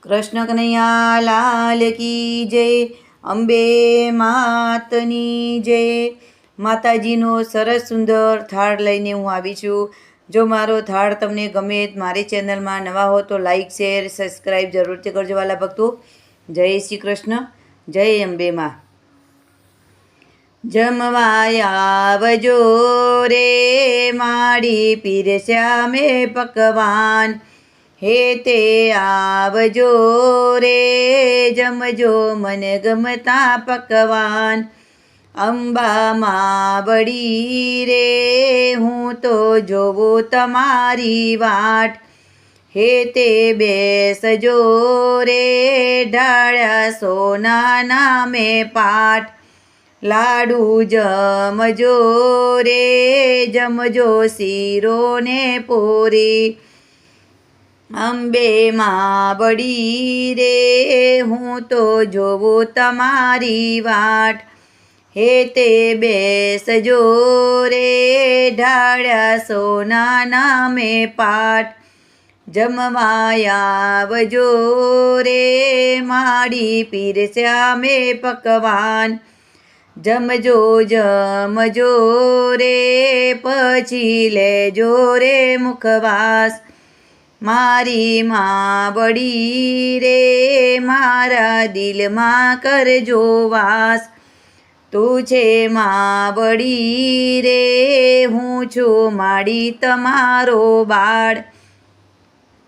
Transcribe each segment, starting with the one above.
કૃષ્ણ કનૈયા લાલ કી જય, અંબે માતની જય। માતાજીનો સરસ સુંદર થાળ લઈને હું આવી છું। જો મારો થાળ તમને ગમે, મારી ચેનલમાં નવા હો તો લાઈક શેર સબસ્ક્રાઈબ જરૂરથી કરજો વાલા ભક્તો। જય શ્રી કૃષ્ણ, જય અંબે માં। જમવા આવજો રે માડી પીરસ્યા મેં પકવાન, હે તે આવજો રે જમજો મન ગમતા પકવાન। અંબામાં વળી રે હું તો જોવું તમારી વાટ, હે તે બેસજો રે ઢાળ્યા સોનાના મેં પાટ। લાડુ જમજો રે જમજો શીરો ને પૂરી, અંબે માં વળી રે હું તો જોવું તમારી વાટ, હે તે બેસજો રે ઢાળ્યા સોનાના મેં પાટ। જમવા આવજો રે માડી પીરસ્યા મેં પકવાન, જમજો જમજો રે પછી લેજો રે મુખવાસ। મારી માં વળી રે મારા દિલમાં કરજો વાસ, તું છે માં વળી રે હું છું માડી તમારો બાળ।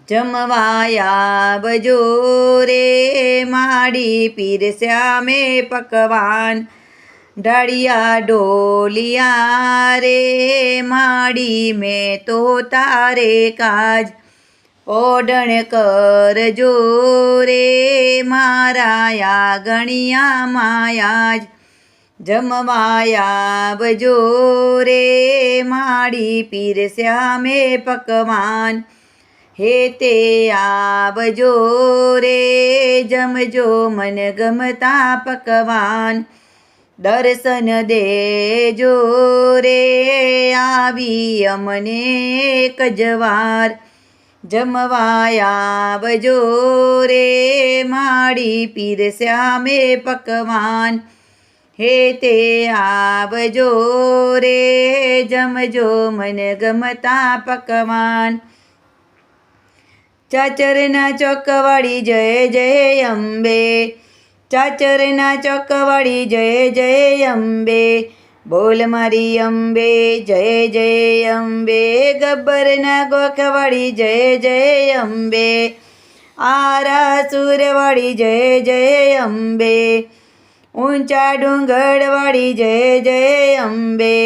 જમવા આવજો રે માડી પીરસ્યા મેં પકવાન, ઢાળિયા ડોલિયા રે માડી મેં તો તારે કાજ। ઓઢણ કરજો રે મારા આંગણિયા માયાજ, જમવા આવજો રે માડી પીરસ્યા મેં પકવાન, હે તે આવજો રે જમજો મન ગમતા પકવાન। દર્શન દેજો રે આવી અમને એક જ વાર, જમવા આવજો રે માડી પીરસ્યા મેં પકવાન, હે તે આવજો રે જમજો મન ગમતા પકવાન। ચાચરના ચોકવાળી જય જય અંબે, ચાચરના ચોકવાળી જય જય અંબે, બોલ મારી અંબે જય જય અંબે। ગબ્બરના ગોખવાળી જય જય અંબે, આરાસુરવાળી જય જય અંબે, ઊંચા ડુંગરવાળી જય જય અંબે,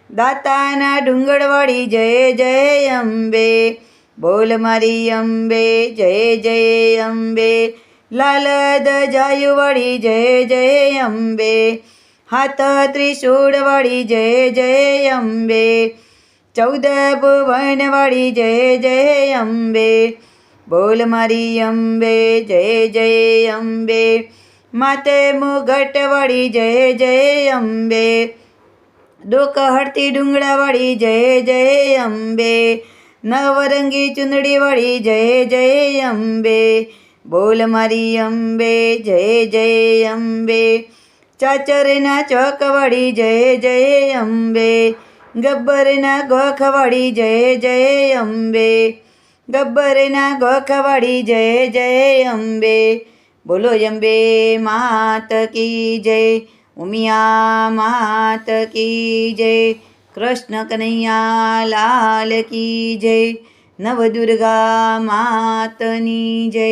દાતાના ડુંગરવાળી જય જય અંબે, બોલ મારી અંબે જય જય અંબે। લાલ ધજાયુવાળી જય જય અંબે, હાથ ત્રિશૂળવાળી જય જય અંબે, 14 ભુવનવાળી જય જય અંબે, બોલ મારી અંબે જય જય અંબે। માતે મુગટવાળી જય જય અંબે, દુઃખ હરતી ડુંગળાવાળી જય જય અંબે, નવરંગી ચુંદડીવાળી જય જય અંબે, બોલ મારી અંબે જય જય અંબે। ચાચરના ચોકવાળી જય જય અંબે, ગબ્બરના ગોખવાળી જય જય અંબે, ગબ્બરના ગોખવાળી જય જય અંબે, બોલો અંબે માત કી જય, ઉમિયા માત કી જય। કૃષ્ણ કનૈયા લાલ કી જય, નવદુર્ગા માતની જય।